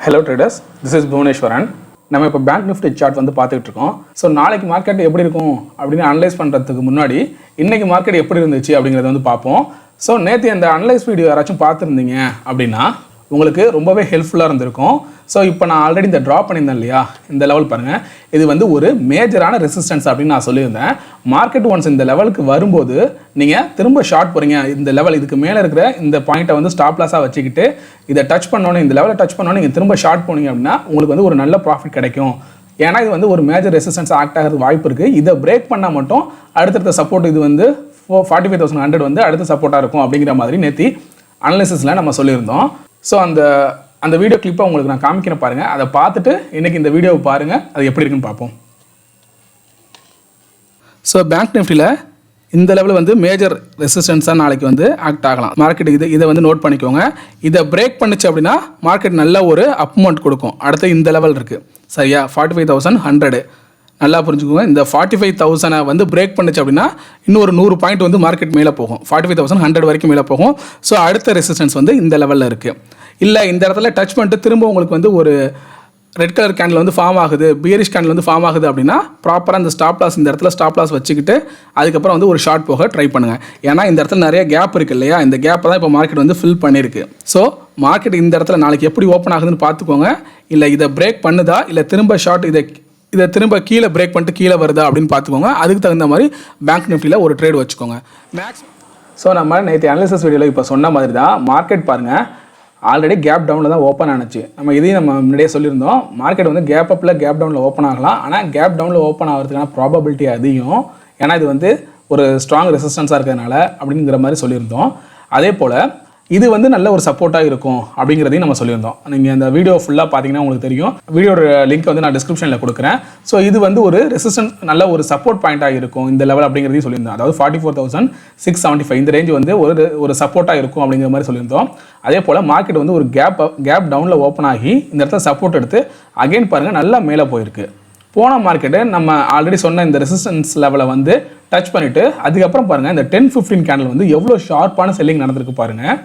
Hello traders, this is Bhuvaneshwaran. நம்ம இப்போ bank Nifty chart வந்து பார்த்துட்டு இருக்கோம். ஸோ நாளைக்கு மார்க்கெட் எப்படி இருக்கும் அப்படின்னு அனலைஸ் பண்ணுறதுக்கு முன்னாடி இன்னைக்கு மார்க்கெட் எப்படி இருந்துச்சு அப்படிங்கிறத வந்து பார்ப்போம். ஸோ நேற்று அந்த அனலைஸ் வீடியோ யாராச்சும் பார்த்துருந்தீங்க அப்படின்னா உங்களுக்கு ரொம்பவே ஹெல்ப்ஃபுல்லாக இருந்திருக்கும். ஸோ இப்போ நான் ஆல்ரெடி இந்த ட்ரா பண்ணியிருந்தேன் இல்லையா, இந்த லெவல் பாருங்கள், இது வந்து ஒரு மேஜரான ரெசிஸ்டன்ஸ் அப்படின்னு நான் சொல்லியிருந்தேன். மார்க்கெட் ஒன்ஸ் இந்த லெவலுக்கு வரும்போது நீங்கள் திரும்ப ஷார்ட் போகிறீங்க, இந்த லெவல் இதுக்கு மேலே இருக்கிற இந்த பாயிண்ட்டை வந்து ஸ்டாப் லாஸாக வச்சுக்கிட்டு இதை டச் பண்ணோன்னே, இந்த லெவலை டச் பண்ணோன்னே நீங்கள் திரும்ப ஷார்ட் போனீங்க அப்படின்னா உங்களுக்கு வந்து ஒரு நல்ல ப்ராஃபிட் கிடைக்கும். ஏன்னா இது வந்து ஒரு மேஜர் ரெசிஸ்டன்ஸ் ஆக்ட் ஆகிறது வாய்ப்பு இருக்குது. இதை பிரேக் பண்ணால் மட்டும் அடுத்தடுத்த சப்போர்ட் இது வந்து 45,100 வந்து அடுத்த சப்போர்ட்டாக இருக்கும் அப்படிங்கிற மாதிரி நேற்று அனலிசிஸில் நம்ம சொல்லியிருந்தோம். ஸோ அந்த வீடியோ கிளிப்பை உங்களுக்கு நான் காமிக்கிறேன் பாருங்கள். அதை பார்த்துட்டு இன்றைக்கி இந்த வீடியோவை பாருங்கள், அது எப்படி இருக்குன்னு பார்ப்போம். ஸோ பேங்க் நிஃப்டியில் இந்த லெவலில் வந்து மேஜர் ரெசிஸ்டன்ஸாக நாளைக்கு வந்து ஆக்ட் ஆகலாம். மார்க்கெட் இதை வந்து நோட் பண்ணிக்கோங்க. இதை பிரேக் பண்ணிச்சு அப்படின்னா மார்க்கெட் நல்ல ஒரு அப் மூவ்மெண்ட் கொடுக்கும். அடுத்து இந்த லெவல் இருக்குது சரியா, 45,100. நல்லா புரிஞ்சுக்கோங்க, இந்த 45,000 வந்து பிரேக் பண்ணிச்சு அப்படின்னா இன்னும் ஒரு 100 பாயிண்ட் வந்து மார்க்கெட் மேலே போகும், 45,100 வரைக்கும் மேலே போகும். ஸோ அடுத்த ரெசிஸ்டன்ஸ் வந்து இந்த லெவலில் இருக்குது. இல்லை இந்த இடத்துல டச் பண்ணிட்டு திரும்ப உங்களுக்கு வந்து ஒரு ரெட் கலர் கேண்டில் வந்து ஃபார்ம் ஆகுது, பியரிஷ் கேண்டில் வந்து ஃபார்ம் ஆகுது அப்படின்னா ப்ராப்பராக இந்த ஸ்டாப் லாஸ், இந்த இடத்துல ஸ்டாப் லாஸ் வச்சுக்கிட்டு அதுக்கப்புறம் வந்து ஒரு ஷார்ட் போக ட்ரை பண்ணுங்கள். ஏன்னா இந்த இடத்துல நிறைய கேப் இருக்குது இல்லையா, இந்த கேப்பை தான் இப்போ மார்க்கெட் வந்து ஃபில் பண்ணியிருக்கு. ஸோ மார்க்கெட் இந்த இடத்துல நாளைக்கு எப்படி ஓப்பன் ஆகுதுன்னு பார்த்துக்கோங்க. இல்லை இதை பிரேக் பண்ணுதா, இல்லை திரும்ப ஷார்ட் இதை திரும்ப கீழே பிரேக் பண்ணிட்டு கீழே வருதா அப்படின்னு பார்த்துக்கோங்க. அதுக்கு தகுந்த மாதிரி பேங்க் நிஃப்டியில் ஒரு ட்ரேட் வச்சுக்கோங்க. ஸோ நம்ம நேற்று அனாலிசிஸ் வீடியோவில் இப்போ சொன்ன மாதிரி தான் மார்க்கெட் பாருங்கள், ஆல்ரெடி கேப் டவுனில் தான் ஓப்பன் ஆனிச்சு. இதையும் நம்ம முன்னாடியே சொல்லியிருந்தோம், மார்க்கெட் வந்து கேப் அப்பில் கேப் டவுனில் ஓப்பன் ஆகலாம். ஆனால் கேப் டவுனில் ஓப்பன் ஆகிறதுக்கான ப்ராபபிலிட்டி அதிகம். ஏன்னா இது வந்து ஒரு ஸ்ட்ராங் ரெசிஸ்டன்ஸாக இருக்கிறதுனால அப்படிங்கிற மாதிரி சொல்லியிருந்தோம். அதே போல் இது வந்து நல்ல ஒரு சப்போர்ட்டாக இருக்கும் அப்படிங்கிறதையும் நம்ம சொல்லியிருந்தோம். நீங்கள் இந்த வீடியோ ஃபுல்லாக பார்த்தீங்கன்னா உங்களுக்கு தெரியும். வீடியோட லிங்க் வந்து நான் டிஸ்கிரிப்ஷனில் கொடுக்குறேன். ஸோ இது வந்து ஒரு ரெசிஸ்டன்ஸ் நல்ல ஒரு சப்போர்ட் பாயிண்ட்டாக இருக்கும் இந்த லெவல் அப்படிங்கிறதையும் சொல்லியிருந்தோம். அதாவது 44,675 இந்த ரேஞ்ச் வந்து ஒரு சப்போர்ட்டாக இருக்கும் அப்படிங்கிற மாதிரி சொல்லியிருந்தோம். அதே போல் மார்க்கெட் வந்து ஒரு கேப் டவுனில் ஓப்பன் ஆகி இந்த இடத்துல சப்போர்ட் எடுத்து அகைன் பாருங்கள் நல்லா மேலே போயிருக்கு. போன மார்க்கெட்டு நம்ம ஆல்ரெடி சொன்ன இந்த ரெசிஸ்டன்ஸ் லெவலை வந்து டச் பண்ணிவிட்டு அதுக்கப்புறம் பாருங்கள் இந்த 10-15 கேண்டில் வந்து எவ்வளோ ஷார்ப்பான செல்லிங் நடந்திருக்கு பாருங்கள்.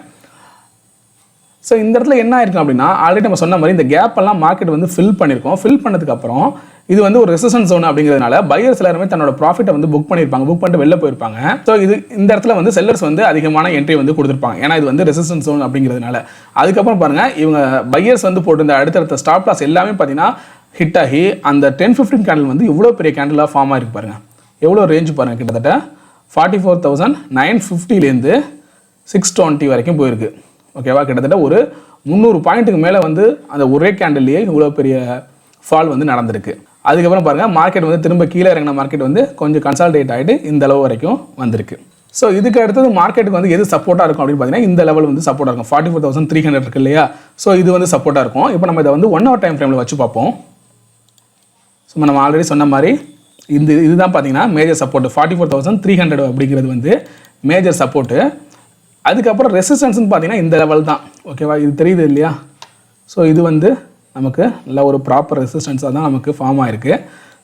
ஸோ இந்த இடத்துல என்ன ஆயிருக்கும் அப்படின்னா, ஆல்ரெடி நம்ம சொன்ன மாதிரி இந்த கேப் எல்லாம் மார்க்கெட் வந்து ஃபில் பண்ணியிருக்கோம். ஃபில் பண்ணதுக்கப்புறம் இது வந்து ஒரு ரெசிஸ்டன்ஸ் ஜோன் அப்படிங்கிறதுனால பையர்ஸ் எல்லாருமே தன்னோட ப்ராஃபிட்டை வந்து புக் பண்ணியிருப்பாங்க, புக் பண்ணிட்டு வெளில போயிருப்பாங்க. ஸோ இந்த இடத்துல வந்து செல்லர்ஸ் வந்து அதிகமான என்ட்ரி வந்து கொடுத்துருப்பாங்க, ஏன்னா இது வந்து ரெசிஸ்டன்ஸ் ஜோன் அப்படிங்கிறதுனால. அதுக்கப்புறம் பாருங்கள், இவங்க பையர்ஸ் வந்து போட்டு அடுத்தடுத்த ஸ்டாப் லாஸ் எல்லாமே பார்த்தீங்கன்னா ஹிட் ஆகி அந்த 10-15 கேண்டில் வந்து இவ்வளோ பெரிய கேண்டிலாக ஃபார்ம் ஆகிருக்கு பாருங்கள். எவ்வளோ ரேஞ்சு பாருங்கள், கிட்டத்தட்ட 44,950லேருந்து 620 வரைக்கும் போயிருக்கு. ஓகேவா, கிட்டத்தட்ட ஒரு 300 பாயிண்ட்டுக்கு மேலே வந்து அந்த ஒரே கேண்டில்லையே இவ்வளோ பெரிய ஃபால் வந்து நடந்திருக்கு. அதுக்கப்புறம் பாருங்கள், மார்க்கெட் வந்து திரும்ப கீழே இறங்கின மார்க்கெட் வந்து கொஞ்சம் கன்சால்டேட் ஆகிட்டு இந்த அளவு வரைக்கும் வந்திருக்கு. ஸோ இதுக்கு அடுத்தது மார்க்கெட்டுக்கு வந்து எது சப்போர்ட்டாக இருக்கும் அப்படின்னு பார்த்தீங்கன்னா இந்த லெவல் வந்து சப்போர்ட்டாக இருக்கும். 44,300 இருக்கு இல்லையா, ஸோ இது வந்து சப்போர்ட்டாக இருக்கும். இப்போ நம்ம இதை வந்து 1 hour டைம் ஃப்ரேமில் வச்சு பார்ப்போம். ஸோ நம்ம ஆல்ரெடி சொன்ன மாதிரி இதுதான் பார்த்தீங்கன்னா மேஜர் சப்போர்ட். 44,300 அப்படிங்கிறது வந்து மேஜர் சப்போர்ட்டு. அதுக்கப்புறம் ரெசிஸ்டன்ஸ்னு பார்த்தீங்கன்னா இந்த லெவல் தான். ஓகேவா, இது தெரியுது இல்லையா. ஸோ இது வந்து நமக்கு நல்ல ஒரு ப்ராப்பர் ரெசிஸ்டன்ஸாக தான் நமக்கு ஃபார்ம் ஆகிருக்கு.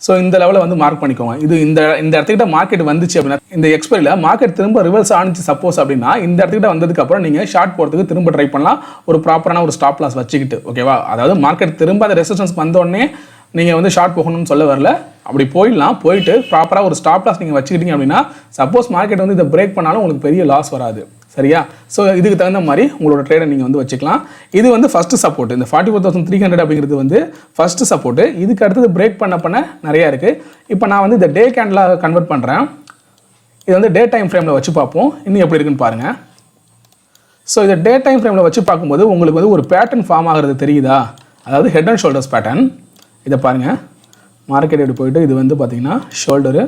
ஸோ இந்த லெவலில் வந்து மார்க் பண்ணிக்கோங்க. இது இந்த இடத்துக்கிட்ட மார்க்கெட் வந்துச்சு அப்படின்னா, இந்த எக்ஸ்பைரியில் மார்க்கெட் திரும்ப ரிவர்ஸ் ஆனிச்சு சப்போஸ் அப்படின்னா, இந்த இடத்துக்கிட்ட வந்ததுக்கப்புறம் நீங்கள் ஷார்ட் போகிறதுக்கு திரும்ப ட்ரை பண்ணலாம், ஒரு ப்ராப்பரான ஒரு ஸ்டாப் லாஸ் வச்சுக்கிட்டு. ஓகேவா, அதாவது மார்க்கெட் திரும்ப அந்த ரெசிஸ்டன்ஸ் வந்தோடனே நீங்கள் வந்து ஷார்ட் போகணும்னு சொல்ல வரல, அப்படி போயிட்டு ப்ராப்பராக ஒரு ஸ்டாப் லாஸ் நீங்கள் வச்சுக்கிட்டீங்க அப்படின்னா சப்போஸ் மார்க்கெட் வந்து இதை பிரேக் பண்ணாலும் உங்களுக்கு பெரிய லாஸ் வராது. சரியா, ஸோ இதுக்கு தகுந்த மாதிரி உங்களோட ட்ரேடை நீங்கள் வந்து வச்சுக்கலாம். இது வந்து ஃபஸ்ட்டு சப்போர்ட். இந்த 44,300 அப்படிங்கிறது வந்து ஃபஸ்ட்டு சப்போர்ட்டு. இதுக்கு அடுத்தது பிரேக் பண்ண நிறையா இருக்குது. இப்போ நான் வந்து இந்த டே கேண்டிலாக கன்வெர்ட் பண்ணுறேன். இது வந்து டே டைம் ஃப்ரேமில் வச்சு பார்ப்போம் இன்னும் எப்படி இருக்குன்னு பாருங்கள். ஸோ இதை டே டைம் ஃப்ரேமில் வச்சு பார்க்கும்போது உங்களுக்கு வந்து ஒரு பேட்டர்ன் ஃபார்ம் ஆகிறது தெரியுதா, அதாவது ஹெட் அண்ட் ஷோல்டர்ஸ் பேட்டர்ன். இதை பாருங்கள், மார்க்கெட் எப்படி போயிட்டு இது வந்து பார்த்திங்கன்னா ஷோல்டரு,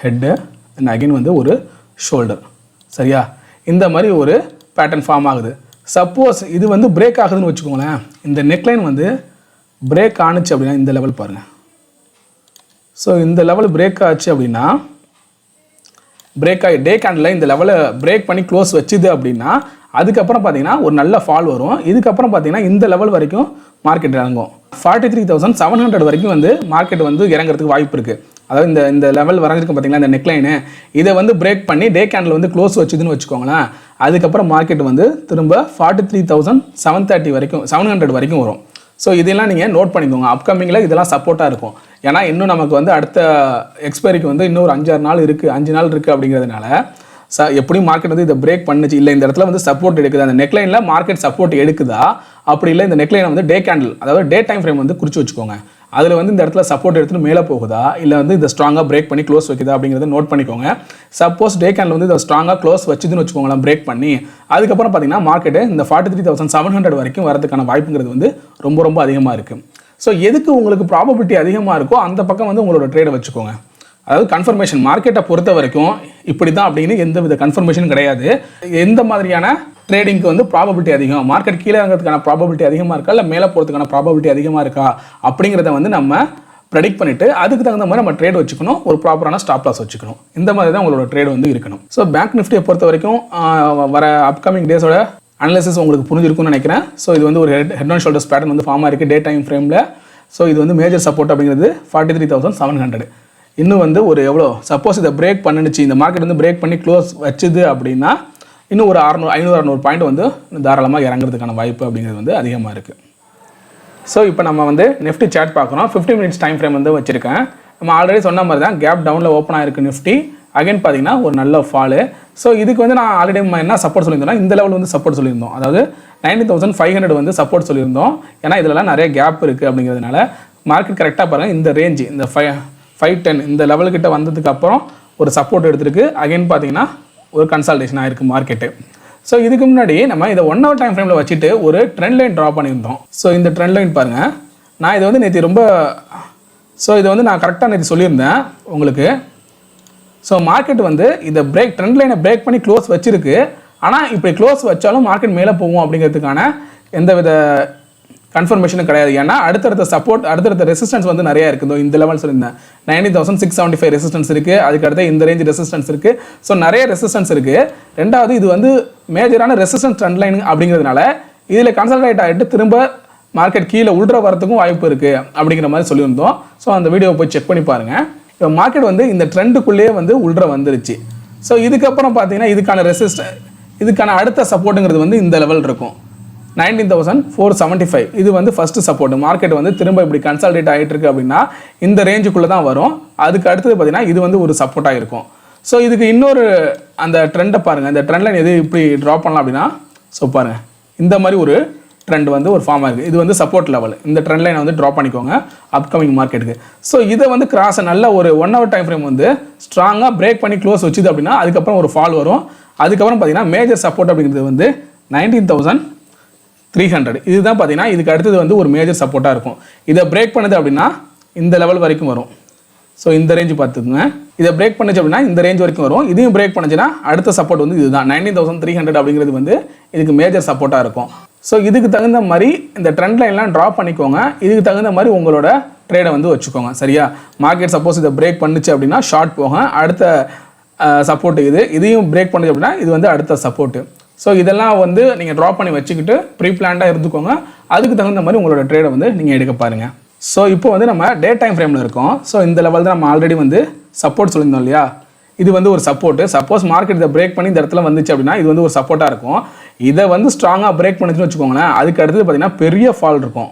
ஹெட்டு அண்ட் அகைன் வந்து ஒரு ஷோல்டர். சரியா, இந்த மாதிரி ஒரு பேட்டர்ன் ஃபார்ம் ஆகுது. சப்போஸ் இது வந்து பிரேக் ஆகுதுன்னு வச்சுக்கோங்களேன், இந்த நெக்லைன் வந்து பிரேக் ஆணுச்சு அப்படின்னா இந்த லெவல் பாருங்கள். ஸோ இந்த லெவல் பிரேக் ஆச்சு அப்படின்னா, பிரேக் ஆகி டே கேண்டில் இந்த லெவலை பிரேக் பண்ணி க்ளோஸ் வச்சுது அப்படின்னா அதுக்கப்புறம் பார்த்தீங்கன்னா ஒரு நல்ல ஃபால் வரும். இதுக்கப்புறம் பார்த்தீங்கன்னா இந்த லெவல் வரைக்கும் மார்க்கெட் இறங்கும். 43,700 வரைக்கும் வந்து மார்க்கெட் வந்து இறங்குறதுக்கு வாய்ப்பு இருக்குது. அதாவது இந்த லெவல் வரைஞ்சிருக்கும் பார்த்தீங்களா இந்த நெக்லைனு, இதை வந்து பிரேக் பண்ணி டே கேண்டில் வந்து க்ளோஸ் வச்சுதுன்னு வச்சுக்கோங்களேன். அதுக்கப்புறம் மார்க்கெட் வந்து திரும்ப 43,730 வரைக்கும் 700 வரைக்கும் வரும். ஸோ இதெல்லாம் நீங்கள் நோட் பண்ணிக்கோங்க. அப்கமிங்கில் இதெல்லாம் சப்போர்ட்டாக இருக்கும். ஏன்னா இன்னும் நமக்கு வந்து அடுத்த எக்ஸ்பைரிக்கு வந்து இன்னும் ஒரு 5-6 நாள் இருக்குது, 5 நாள் இருக்குது அப்படிங்கிறதுனால எப்படியும் மார்க்கெட் வந்து இதை பிரேக் பண்ணுச்சு, இல்லை இந்த இடத்துல வந்து சப்போர்ட் எடுக்குது, அந்த நெக்லைனில் மார்க்கெட் சப்போர்ட் எடுக்குதா, அப்படி இல்லை இந்த நெக்லைனை வந்து டே கேண்டில் அதாவது டே டைம் ஃப்ரேம் வந்து குறித்து வச்சுக்கோங்க. அதில் வந்து இந்த இடத்துல சப்போர்ட் எடுத்துகிட்டு மேலே போகுதா, இல்லை வந்து இதை ஸ்ட்ராங்காக பிரேக் பண்ணி க்ளோஸ் வைக்குதா அப்படிங்கிறத நோட் பண்ணிக்கோங்க. சப்போஸ் டே கேண்டில் வந்து இதை ஸ்ட்ராங்காக க்ளோஸ் வச்சுதுன்னு வச்சுக்கோங்களேன் பிரேக் பண்ணி, அதுக்கப்புறம் பார்த்தீங்கன்னா மார்க்கெட்டு இந்த 43,700 வரைக்கும் வரதுக்கான வாய்ப்புங்கிறது வந்து ரொம்ப ரொம்ப அதிகமாக இருக்குது. ஸோ எதுக்கு உங்களுக்கு ப்ராபபிலிட்டி அதிகமாக இருக்கோ அந்த பக்கம் வந்து உங்களோட ட்ரேடை வச்சுக்கோங்க. அதாவது கன்ஃபர்மேஷன் மார்க்கெட்டை பொறுத்த வரைக்கும் இப்படி தான் அப்படின்னு எந்த வித கன்ஃபர்மேஷனும் கிடையாது. எந்த மாதிரியான ட்ரேடிங்க்கு வந்து ப்ராபபிலிட்டி அதிகம், மார்க்கெட் கீழே இறங்கிறதுக்கான ப்ராபபிலிட்டி அதிகமாக இருக்கா, இல்லை மேலே போகிறதுக்கான ப்ராபபிலிட்டி அதிகமாக இருக்கா அப்படிங்கிறத வந்து நம்ம ப்ரெடிக்ட் பண்ணிவிட்டு அதுக்கு தகுந்த மாதிரி நம்ம ட்ரேட் வச்சுக்கணும், ஒரு ப்ராப்பரான ஸ்டாப் லாஸ் வச்சுக்கணும். இந்த மாதிரி தான் உங்களோட ட்ரேட் வந்து இருக்கணும். ஸோ பேங்க் நிஃப்டியை பொறுத்த வரைக்கும் வர அப்கமிங் டேஸோட அனலிசிஸ் உங்களுக்கு புரிஞ்சிருக்கும்னு நினைக்கிறேன். ஸோ இது வந்து ஒரு ஹெட் அண்ட் ஷோல்டர்ஸ் பேட்டர்ன் வந்து ஃபார்மாக இருக்குது டே டைம் ஃப்ரேமில். ஸோ இது வந்து மேஜர் சப்போர்ட் அப்படிங்கிறது 43,700. இன்னும் வந்து ஒரு எவ்வளோ சப்போஸ் இதை பிரேக் பண்ணிடுச்சு, இந்த மார்க்கெட் வந்து பிரேக் பண்ணி க்ளோஸ் வச்சுது அப்படின்னா இன்னும் ஒரு 500-600 பாயிண்ட் வந்து தாராளமாக இறங்குறதுக்கான வாய்ப்பு அப்படிங்கிறது வந்து அதிகமாக இருக்குது. ஸோ இப்போ நம்ம வந்து நிஃப்டி சார்ட் பார்க்குறோம். 15 மினிட்ஸ் டைம் ஃப்ரேம் வந்து வச்சுருக்கேன். நம்ம ஆல்ரெடி சொன்ன மாதிரி தான் கேப் டவுனில் ஓப்பன் ஆகிருக்கு நிஃப்டி. அகைன் பார்த்தீங்கன்னா ஒரு நல்ல ஃபாலு. ஸோ இதுக்கு வந்து நான் ஆல்ரெடி என்ன சப்போர்ட் சொல்லியிருந்தோம்னா இந்த லெவல் வந்து சப்போர்ட் சொல்லியிருந்தோம். அதாவது 19,500 வந்து சப்போர்ட் சொல்லியிருந்தோம். ஏன்னா இதெல்லாம் நிறைய கேப் இருக்குது அப்படிங்கிறதுனால மார்க்கெட் கரெக்டாக பாருங்கள் இந்த ரேஞ்சு இந்த 510 இந்த லெவல்கிட்ட வந்ததுக்கு அப்புறம் ஒரு சப்போர்ட் எடுத்துருக்கு. அகைன் பார்த்தீங்கன்னா ஒரு கன்சால்டேஷன் ஆகிருக்கு மார்க்கெட்டு. ஸோ இதுக்கு முன்னாடி நம்ம இதை 1 hour டைம் ஃப்ரேமில் வச்சுட்டு ஒரு ட்ரெண்ட் லைன் ட்ரா பண்ணியிருந்தோம். ஸோ இந்த ட்ரெண்ட் லைன் பாருங்கள், நான் இதை வந்து நேற்று இதை வந்து நான் கரெக்டாக நேற்று சொல்லியிருந்தேன் உங்களுக்கு. ஸோ மார்க்கெட் வந்து இதை ட்ரெண்ட் லைனை பிரேக் பண்ணி க்ளோஸ் வச்சிருக்கு. ஆனால் இப்படி க்ளோஸ் வச்சாலும் மார்க்கெட் மேலே போகும் அப்படிங்கிறதுக்கான எந்தவித கன்ஃபர்மேஷனும் கிடையாது. ஏன்னா அடுத்தடுத்த ரெசிஸ்டன்ஸ் வந்து நிறையா இருக்குது. இந்த லெவல் சொல்லியிருந்தேன் 19,675 ரெசிஸ்டன்ஸ் இருக்குது, அதுக்கு அடுத்த இந்த ரேஞ்ச் ரெசிஸ்டன்ஸ் இருக்குது. ஸோ நிறைய ரெசிஸ்டன்ஸ் இருக்குது. ரெண்டாவது இது வந்து மேஜரான ரெசிஸ்டன்ஸ் ட்ரெண்ட் லைன் அப்படிங்கிறதுனால இதில் கன்சல்டேட் ஆகிட்டு திரும்ப மார்க்கெட் கீழே உள்ற வரத்துக்கும் வாய்ப்பு இருக்குது அப்படிங்கிற மாதிரி சொல்லியிருந்தோம். ஸோ அந்த வீடியோவை போய் செக் பண்ணி பாருங்கள். இப்போ மார்க்கெட் வந்து இந்த ட்ரெண்டுக்குள்ளேயே வந்து உள்ற வந்துருச்சு. ஸோ இதுக்கப்புறம் பார்த்தீங்கன்னா இதுக்கான அடுத்த சப்போர்ட்டுங்கிறது வந்து இந்த லெவல் இருக்கும் 19,475. இது வந்து ஃபஸ்ட்டு சப்போர்ட். மார்க்கெட் வந்து திரும்ப இப்படி கன்சால்டேட் ஆகிட்டு இருக்கு அப்படின்னா இந்த ரேஞ்சுக்குள்ளே தான் வரும். அதுக்கு அடுத்தது பார்த்தீங்கன்னா இது வந்து ஒரு சப்போர்ட்டாக இருக்கும். ஸோ இதுக்கு இன்னொரு அந்த ட்ரெண்டை பாருங்கள். இந்த ட்ரெண்ட் லைன் எது இப்படி ட்ரா பண்ணலாம் அப்படின்னா ஸோ பாருங்கள் இந்த மாதிரி ஒரு ட்ரெண்ட் வந்து ஒரு ஃபார்ம் ஆகிருக்கு. இது வந்து சப்போர்ட் லெவல். இந்த ட்ரெண்ட் லைனை வந்து ட்ரா பண்ணிக்கோங்க அப்கமிங் மார்க்கெட்டுக்கு. ஸோ இதை வந்து நல்ல ஒரு 1 hour டைம் ஃப்ரேம் வந்து ஸ்ட்ராங்காக பிரேக் பண்ணி க்ளோஸ் வச்சுது அப்படின்னா அதுக்கப்புறம் ஒரு ஃபால் வரும். அதுக்கப்புறம் பார்த்தீங்கன்னா மேஜர் சப்போர்ட் அப்படிங்கிறது வந்து 19,300. இதுதான் பார்த்தீங்கன்னா இதுக்கு அடுத்தது வந்து ஒரு மேஜர் சப்போர்ட்டாக இருக்கும். இதை பிரேக் பண்ணுது அப்படின்னா இந்த லெவல் வரைக்கும் வரும். ஸோ இந்த ரேஞ்சு பார்த்துக்குங்க. இதை பிரேக் பண்ணுச்சு அப்படின்னா இந்த ரேஞ்ச் வரைக்கும் வரும். இதையும் பிரேக் பண்ணுச்சுன்னா அடுத்த சப்போர்ட் வந்து இதுதான் 19,300 அப்படிங்கிறது வந்து இதுக்கு மேஜர் சப்போர்ட்டாக இருக்கும். ஸோ இதுக்கு தகுந்த மாதிரி இந்த ட்ரெண்ட் லைன்லாம் ட்ரா பண்ணிக்கோங்க. இதுக்கு தகுந்த மாதிரி உங்களோட ட்ரேடை வந்து வச்சுக்கோங்க. சரியா? மார்க்கெட் சப்போஸ் இதை பிரேக் பண்ணுச்சு அப்படின்னா ஷார்ட் போக அடுத்த சப்போர்ட் இதையும் பிரேக் பண்ணுச்சு அப்படின்னா இது வந்து அடுத்த சப்போர்ட்டு. ஸோ இதெல்லாம் வந்து நீங்கள் ட்ரா பண்ணி வச்சுக்கிட்டு ப்ரீ பிளான்டாக இருந்துக்கோங்க. அதுக்கு தகுந்த மாதிரி உங்களோட ட்ரேடை வந்து நீங்கள் எடுக்க பாருங்கள். ஸோ இப்போ வந்து நம்ம டே டைம் ஃப்ரேமில் இருக்கோம். ஸோ இந்த லெவல் தான் நம்ம ஆல்ரெடி வந்து சப்போர்ட் சொல்லியிருந்தோம் இல்லையா? இது வந்து ஒரு சப்போர்ட்டு. சப்போஸ் மார்க்கெட் இதை பிரேக் பண்ணி இந்த இடத்துல வந்துச்சு அப்படின்னா இது வந்து ஒரு சப்போர்ட்டாக இருக்கும். இதை வந்து ஸ்ட்ராங்காக பிரேக் பண்ணிச்சுன்னு வச்சுக்கோங்களேன். அதுக்கு அடுத்தது பார்த்தீங்கன்னா பெரிய ஃபால் இருக்கும்.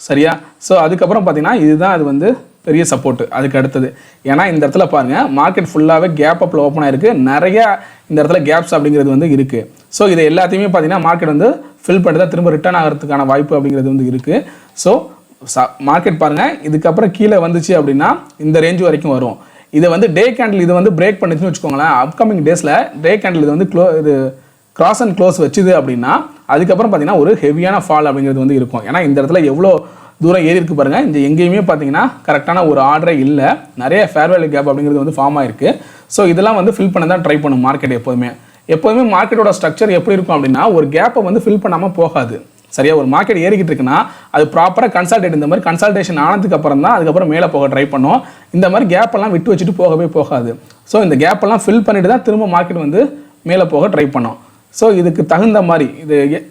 சரியா? ஸோ அதுக்கப்புறம் பார்த்தீங்கன்னா இதுதான் அது வந்து பெரிய சப்போர்ட்டு அதுக்கு அடுத்தது. ஏன்னா இந்த இடத்துல பாருங்கள் மார்க்கெட் ஃபுல்லாகவே கேப் அப்பில் ஓப்பன் ஆகிருக்கு. நிறையா இந்த இடத்துல கேப்ஸ் அப்படிங்கிறது வந்து இருக்குது. ஸோ இதை எல்லாத்தையுமே பார்த்தீங்கன்னா மார்க்கெட் வந்து ஃபில் பண்ணி தான் திரும்ப ரிட்டர்ன் ஆகிறதுக்கான வாய்ப்பு அப்படிங்கிறது வந்து இருக்குது. ஸோ மார்க்கெட் பாருங்கள் இதுக்கப்புறம் கீழே வந்துச்சு அப்படின்னா இந்த ரேஞ்சு வரைக்கும் வரும். இதை வந்து டே கேண்டில் இது வந்து பிரேக் பண்ணிச்சுன்னு வச்சுக்கோங்களேன். அப்கமிங் டேஸில் டே கேண்டில் இது வந்து கிராஸ் அண்ட் க்ளோஸ் வச்சுது அப்படின்னா அதுக்கப்புறம் பார்த்தீங்கன்னா ஒரு ஹெவியான ஃபால் அப்படிங்கிறது வந்து இருக்கும். ஏன்னா இந்த இடத்துல எவ்வளோ தூரம் ஏறி இருக்கு பாருங்கள். இந்த எங்கேயுமே பார்த்தீங்கன்னா கரெக்டான ஒரு ஆர்டரே இல்லை. நிறைய ஃபேர்வேல்யூ கேப் அப்படிங்கிறது வந்து ஃபார்ம் ஆயிருக்கு. ஸோ இதெல்லாம் வந்து ஃபில் பண்ண தான் ட்ரை பண்ணும் மார்க்கெட். எப்போதுமே மார்க்கெட்டோட ஸ்ட்ரக்சர் எப்படி இருக்கும் அப்படின்னா ஒரு கேப்பை வந்து ஃபில் பண்ணாமல் போகாது. சரியா? ஒரு மார்க்கெட் ஏறிக்கிட்டு இருக்குன்னா அது ப்ராப்பராக கன்சல்டேட் இந்த மாதிரி கன்சல்டேஷன் ஆனதுக்கு அப்புறம் தான் அதுக்கப்புறம் மேலே போக ட்ரை பண்ணும். இந்த மாதிரி கேப்பெல்லாம் விட்டு வச்சுட்டு போகவே போகாது. ஸோ இந்த கேப்பெல்லாம் ஃபில் பண்ணிட்டு தான் திரும்ப மார்க்கெட் வந்து மேலே போக ட்ரை பண்ணும். ஸோ இதுக்கு தகுந்த மாதிரி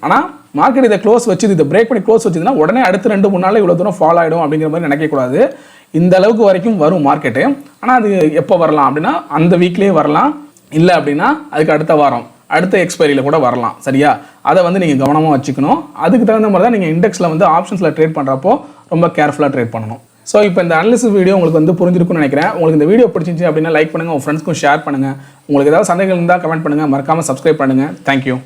ஆனால் மார்க்கெட் இதை க்ளோஸ் வச்சுது இதை பிரேக் பண்ணி க்ளோஸ் வச்சுதுன்னா உடனே அடுத்த 2-3 நாளில் இவ்வளோ தூரம் ஃபால் ஆகிடும் அப்படிங்கிற மாதிரி நினைக்கக்கூடாது. இந்த அளவுக்கு வரைக்கும் வரும் மார்க்கெட்டு. ஆனால் அது எப்போ வரலாம் அப்படின்னா அந்த வீக்லேயே வரலாம், இல்லை அப்படின்னா அதுக்கு அடுத்த வாரம் அடுத்த எக்ஸ்பைரியில் கூட வரலாம். சரியா? அதை வந்து நீங்கள் கவனமாக வச்சுக்கணும். அதுக்கு தகுந்த மாதிரி தான் நீங்கள் இண்டெக்ஸில் வந்து ஆப்ஷன்ஸில் ட்ரேட் பண்ணுறப்போ ரொம்ப கேர்ஃபுல்லாக ட்ரேட் பண்ணணும். ஸோ இப்போ இந்த அனாலிசிஸ் வீடியோ உங்களுக்கு வந்து புரிஞ்சிருக்கும்னு நினைக்கிறேன். உங்களுக்கு இந்த வீடியோ பிடிச்சிருந்துச்சு அப்படின்னா லைக் பண்ணுங்கள், உங்கள் ஃப்ரெண்ட்ஸ்க்கும் ஷேர் பண்ணுங்கள். உங்களுக்கு ஏதாவது சந்தேகங்கள் இருந்தால் கமெண்ட் பண்ணுங்கள், மறக்காமல் சப்ஸ்கிரைப் பண்ணுங்கள். தேங்க்யூ.